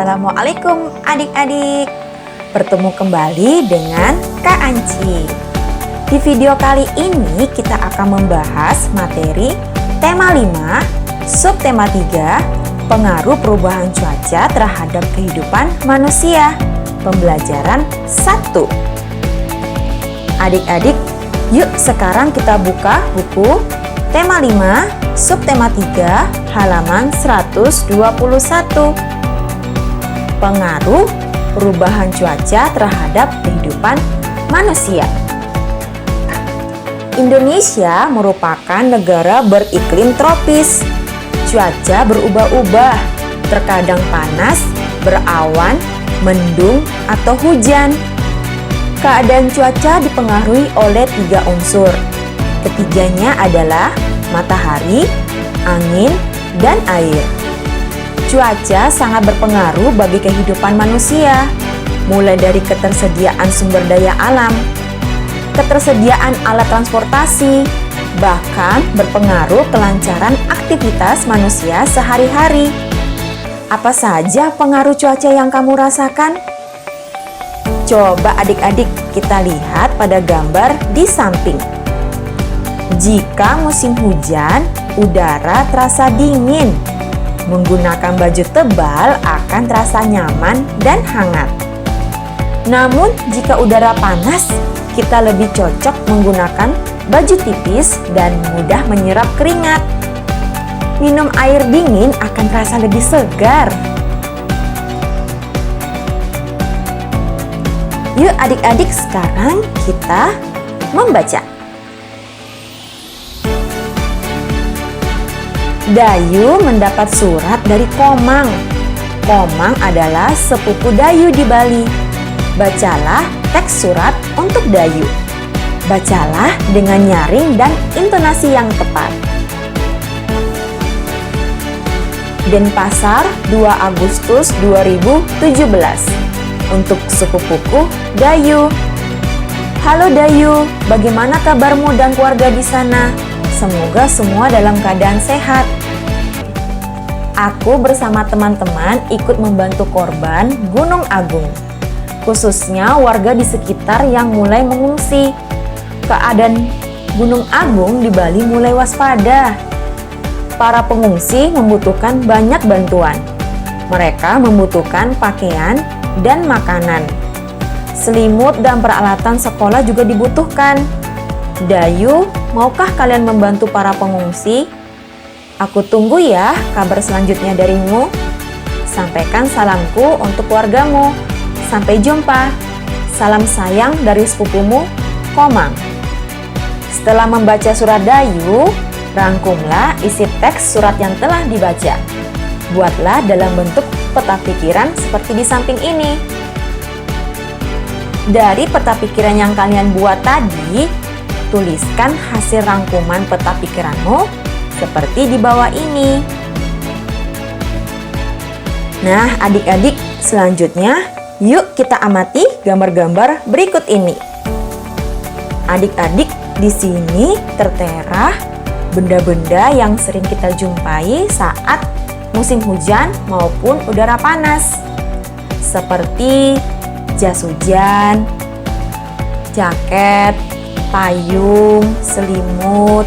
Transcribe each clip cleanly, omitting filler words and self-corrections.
Assalamualaikum adik-adik. Bertemu kembali dengan Kak Anci. Di video kali ini kita akan membahas materi tema 5, subtema 3, pengaruh perubahan cuaca terhadap kehidupan manusia. Pembelajaran 1. Adik-adik, yuk sekarang kita buka buku tema 5, subtema 3, halaman 121. Pengaruh perubahan cuaca terhadap kehidupan manusia. Indonesia merupakan negara beriklim tropis. Cuaca berubah-ubah, terkadang panas, berawan, mendung, atau hujan. Keadaan cuaca dipengaruhi oleh 3 unsur. Ketiganya adalah matahari, angin, dan air. Cuaca sangat berpengaruh bagi kehidupan manusia, mulai dari ketersediaan sumber daya alam, ketersediaan alat transportasi, bahkan berpengaruh kelancaran aktivitas manusia sehari-hari. Apa saja pengaruh cuaca yang kamu rasakan? Coba adik-adik kita lihat pada gambar di samping. Jika musim hujan, udara terasa dingin. Menggunakan baju tebal akan terasa nyaman dan hangat. Namun, jika udara panas, kita lebih cocok menggunakan baju tipis dan mudah menyerap keringat. Minum air dingin akan terasa lebih segar. Yuk adik-adik, sekarang kita membaca. Dayu mendapat surat dari Komang. Komang adalah sepupu Dayu di Bali. Bacalah teks surat untuk Dayu. Bacalah dengan nyaring dan intonasi yang tepat. Denpasar, 2 Agustus 2017. Untuk sepupuku Dayu. Halo Dayu, bagaimana kabarmu dan keluarga di sana? Semoga semua dalam keadaan sehat. Aku bersama teman-teman ikut membantu korban Gunung Agung, khususnya warga di sekitar yang mulai mengungsi. Keadaan Gunung Agung di Bali mulai waspada. Para pengungsi membutuhkan banyak bantuan. Mereka membutuhkan pakaian dan makanan. Selimut dan peralatan sekolah juga dibutuhkan. Dayu, maukah kalian membantu para pengungsi? Aku tunggu ya kabar selanjutnya darimu. Sampaikan salamku untuk keluargamu. Sampai jumpa. Salam sayang dari sepupumu, Komang. Setelah membaca surat Dayu, rangkumlah isi teks surat yang telah dibaca. Buatlah dalam bentuk peta pikiran seperti di samping ini. Dari peta pikiran yang kalian buat tadi, tuliskan hasil rangkuman peta pikiranmu seperti di bawah ini. Nah, adik-adik, selanjutnya yuk kita amati gambar-gambar berikut ini. Adik-adik, di sini tertera benda-benda yang sering kita jumpai saat musim hujan maupun udara panas. Seperti jas hujan, jaket, payung, selimut,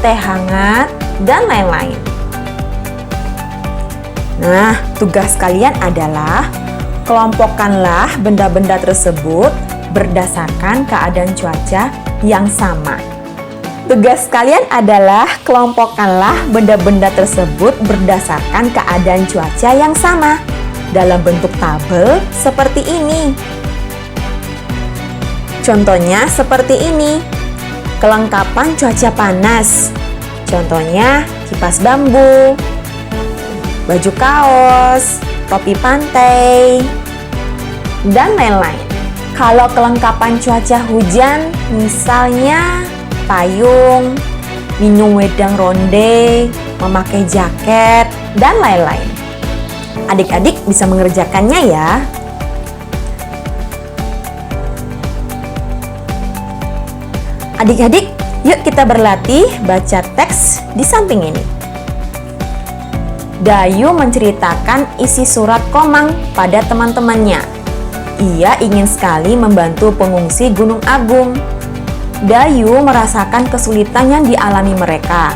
teh hangat, dan lain-lain. Nah, tugas kalian adalah kelompokkanlah benda-benda tersebut berdasarkan keadaan cuaca yang sama. Tugas kalian adalah kelompokkanlah benda-benda tersebut berdasarkan keadaan cuaca yang sama dalam bentuk tabel seperti ini. Contohnya seperti ini. Kelengkapan cuaca panas. Contohnya kipas bambu, baju kaos, topi pantai, dan lain-lain. Kalau kelengkapan cuaca hujan, misalnya payung, minum wedang ronde, memakai jaket, dan lain-lain. Adik-adik bisa mengerjakannya ya. Adik-adik, yuk kita berlatih baca teks di samping ini. Dayu menceritakan isi surat Komang pada teman-temannya. Ia ingin sekali membantu pengungsi Gunung Agung. Dayu merasakan kesulitan yang dialami mereka.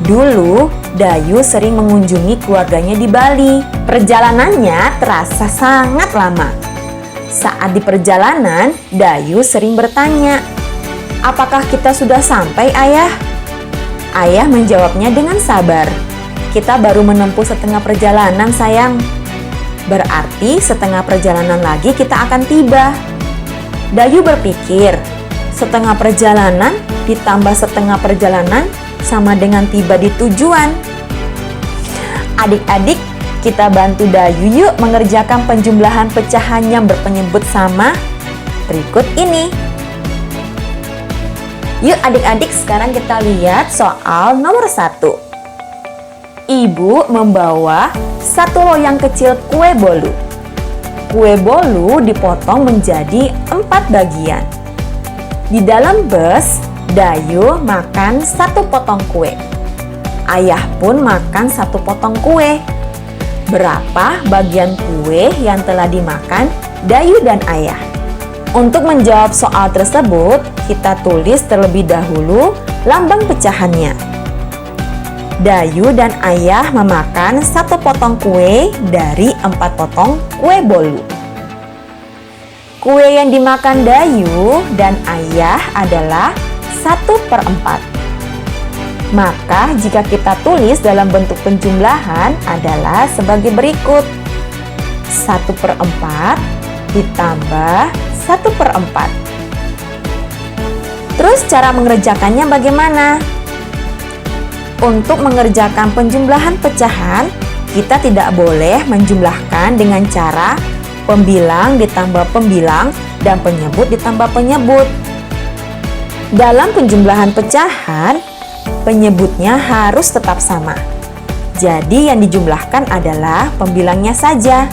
Dulu, Dayu sering mengunjungi keluarganya di Bali. Perjalanannya terasa sangat lama. Saat di perjalanan, Dayu sering bertanya, "Apakah kita sudah sampai, Ayah?" Ayah menjawabnya dengan sabar, "Kita baru menempuh setengah perjalanan, sayang." Berarti setengah perjalanan lagi kita akan tiba. Dayu berpikir, setengah perjalanan ditambah setengah perjalanan sama dengan tiba di tujuan. Adik-adik, kita bantu Dayu yuk mengerjakan penjumlahan pecahan yang berpenyebut sama berikut ini. Yuk adik-adik, sekarang kita lihat soal nomor 1. Ibu membawa satu loyang kecil kue bolu. Kue bolu dipotong menjadi 4 bagian. Di dalam bus, Dayu makan 1 potong kue. Ayah pun makan 1 potong kue. Berapa bagian kue yang telah dimakan Dayu dan Ayah? Untuk menjawab soal tersebut, kita tulis terlebih dahulu lambang pecahannya. Dayu dan Ayah memakan 1 potong kue dari 4 potong kue bolu. Kue yang dimakan Dayu dan Ayah adalah 1/4. Maka jika kita tulis dalam bentuk penjumlahan adalah sebagai berikut. 1/4 ditambah 1/4. Terus cara mengerjakannya bagaimana? Untuk mengerjakan penjumlahan pecahan, kita tidak boleh menjumlahkan dengan cara pembilang ditambah pembilang dan penyebut ditambah penyebut. Dalam penjumlahan pecahan, penyebutnya harus tetap sama. Jadi yang dijumlahkan adalah pembilangnya saja.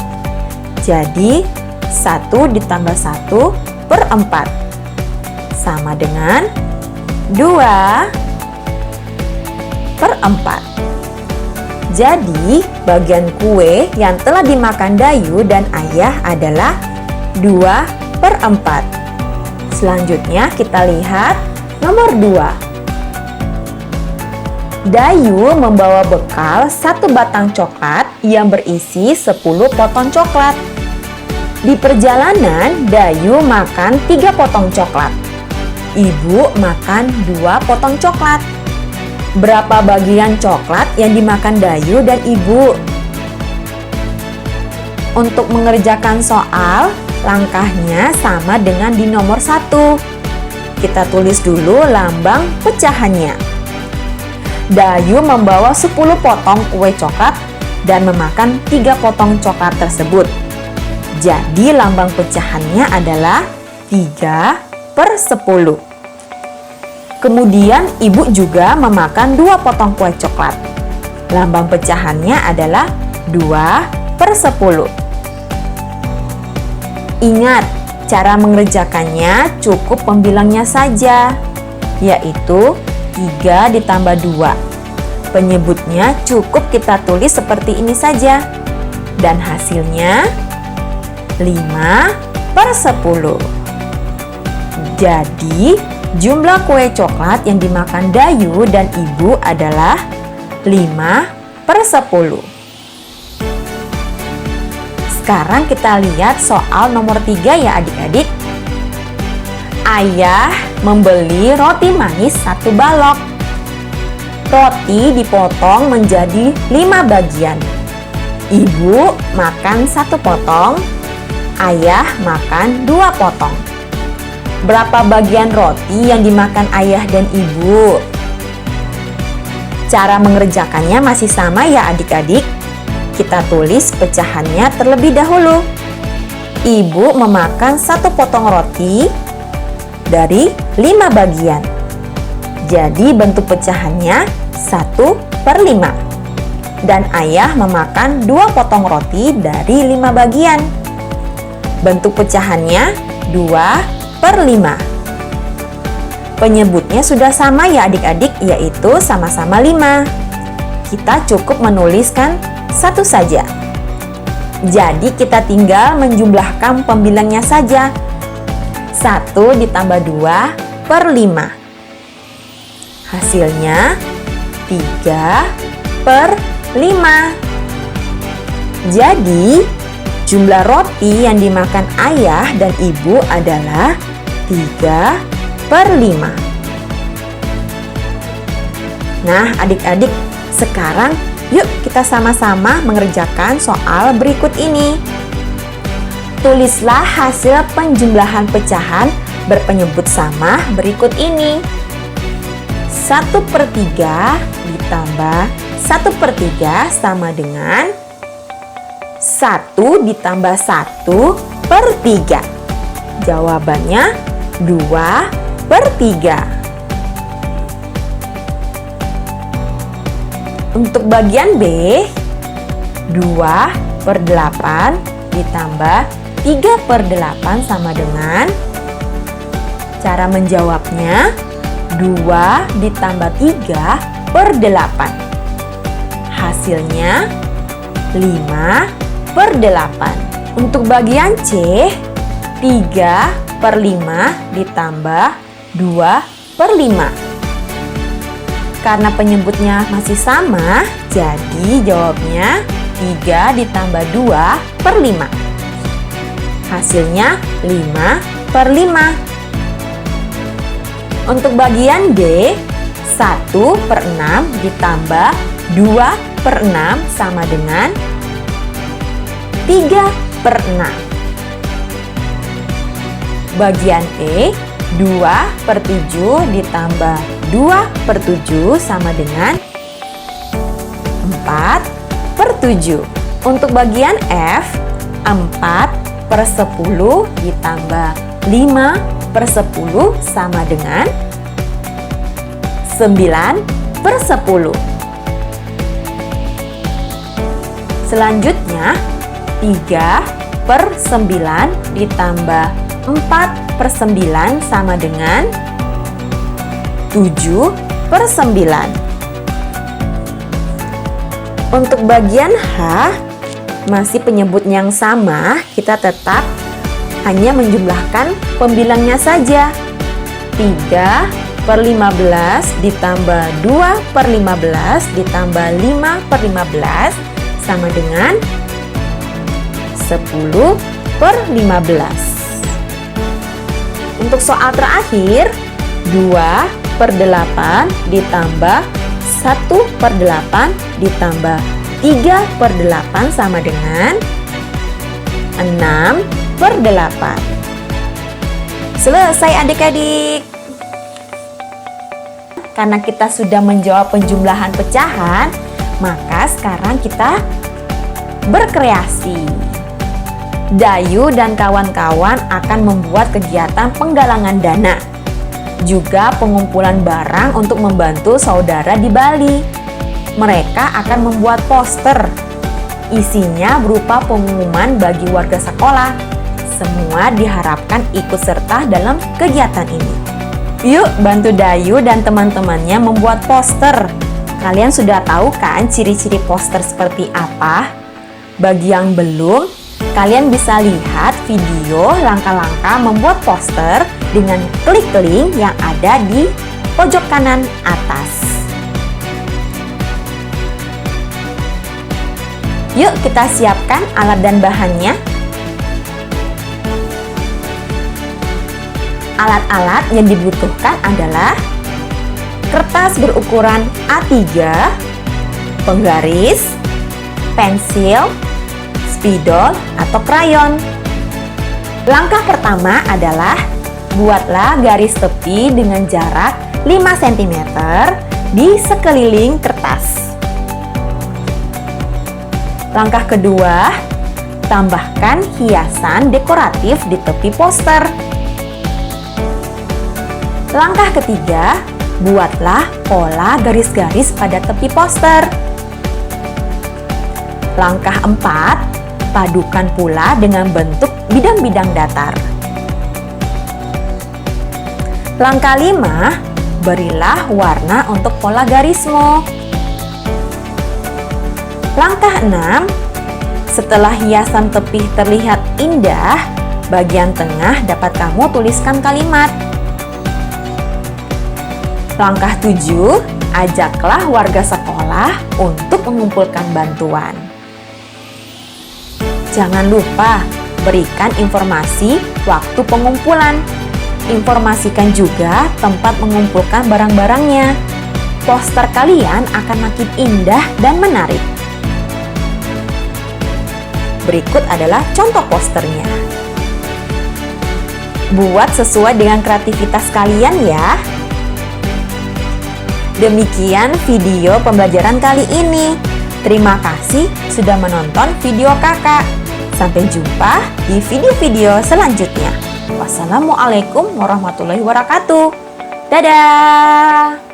Jadi 1 ditambah 1/4 sama dengan 2/4. Jadi, bagian kue yang telah dimakan Dayu dan Ayah adalah 2/4. Selanjutnya kita lihat nomor 2. Dayu membawa bekal 1 batang coklat yang berisi 10 potong coklat. Di perjalanan, Dayu makan 3 potong coklat. Ibu makan 2 potong coklat. Berapa bagian coklat yang dimakan Dayu dan Ibu? Untuk mengerjakan soal, langkahnya sama dengan di nomor 1. Kita tulis dulu lambang pecahannya. Dayu membawa 10 potong kue coklat dan memakan 3 potong coklat tersebut. Jadi lambang pecahannya adalah 3/10. Kemudian ibu juga memakan 2 potong kue coklat. Lambang pecahannya adalah 2/10. Ingat, cara mengerjakannya cukup pembilangnya saja, yaitu 3 ditambah 2. Penyebutnya cukup kita tulis seperti ini saja. Dan hasilnya 5/10. Jadi, jumlah kue coklat yang dimakan Dayu dan Ibu adalah 5/10. Sekarang kita lihat soal nomor 3 ya adik-adik. Ayah membeli roti manis 1 balok. Roti dipotong menjadi 5 bagian. Ibu makan 1 potong, Ayah makan 2 potong. Berapa bagian roti yang dimakan Ayah dan Ibu? Cara mengerjakannya masih sama ya adik-adik. Kita tulis pecahannya terlebih dahulu. Ibu memakan 1 potong roti dari 5 bagian. Jadi bentuk pecahannya 1/5. Dan Ayah memakan 2 potong roti dari 5 bagian. Bentuk pecahannya 2/5. Penyebutnya sudah sama ya adik-adik, yaitu sama-sama 5. Kita cukup menuliskan satu saja. Jadi kita tinggal menjumlahkan pembilangnya saja. 1 ditambah 2 per 5. Hasilnya 3 per 5. Jadi jumlah roti yang dimakan ayah dan ibu adalah 3 per 5. Nah adik-adik, sekarang yuk kita sama-sama mengerjakan soal berikut ini. Tulislah hasil penjumlahan pecahan berpenyebut sama berikut ini. 1/3 ditambah 1/3 sama dengan 1 ditambah 1/3. Jawabannya 2/3. Untuk bagian B, 2/8 ditambah 3/8 sama dengan, cara menjawabnya 2 ditambah 3/8. Hasilnya 5/8. Untuk bagian C, 3/5 ditambah 2/5. Karena penyebutnya masih sama, jadi jawabnya 3 ditambah 2/5. Hasilnya 5/5. Untuk bagian D, 1/6 ditambah 2/6 sama dengan 3/6. Bagian E, 2/7 ditambah 2/7 sama dengan 4/7. Untuk bagian F, 4/10 ditambah 5/10 sama dengan 9/10. Selanjutnya 3/9 ditambah 4/9 sama dengan 7/9. Untuk bagian H, masih penyebut yang sama, kita tetap hanya menjumlahkan pembilangnya saja. 3/15 ditambah 2/15 ditambah 5/15 sama dengan 10/15. Untuk soal terakhir, 2/8 ditambah 1/8 ditambah 3/8 sama dengan 6/8. Selesai adik-adik. Karena kita sudah menjawab penjumlahan pecahan, maka sekarang kita berkreasi. Dayu dan kawan-kawan akan membuat kegiatan penggalangan dana, juga pengumpulan barang untuk membantu saudara di Bali. Mereka akan membuat poster. Isinya berupa pengumuman bagi warga sekolah. Semua diharapkan ikut serta dalam kegiatan ini. Yuk bantu Dayu dan teman-temannya membuat poster. Kalian sudah tahu kan ciri-ciri poster seperti apa? Bagi yang belum, kalian bisa lihat video langkah-langkah membuat poster dengan klik link yang ada di pojok kanan atas. Yuk kita siapkan alat dan bahannya. Alat-alat yang dibutuhkan adalah kertas berukuran A3, penggaris, pensil, spidol atau krayon. Langkah pertama adalah buatlah garis tepi dengan jarak 5 cm di sekeliling kertas. Langkah kedua, tambahkan hiasan dekoratif di tepi poster. Langkah ketiga, buatlah pola garis-garis pada tepi poster. Langkah 4, padukan pula dengan bentuk bidang-bidang datar. Langkah 5, berilah warna untuk pola garismu. Langkah 6. Setelah hiasan tepi terlihat indah, bagian tengah dapat kamu tuliskan kalimat. Langkah 7. Ajaklah warga sekolah untuk mengumpulkan bantuan. Jangan lupa berikan informasi waktu pengumpulan. Informasikan juga tempat mengumpulkan barang-barangnya. Poster kalian akan makin indah dan menarik. Berikut adalah contoh posternya. Buat sesuai dengan kreativitas kalian ya. Demikian video pembelajaran kali ini. Terima kasih sudah menonton video kakak. Sampai jumpa di video-video selanjutnya. Wassalamualaikum warahmatullahi wabarakatuh. Dadah!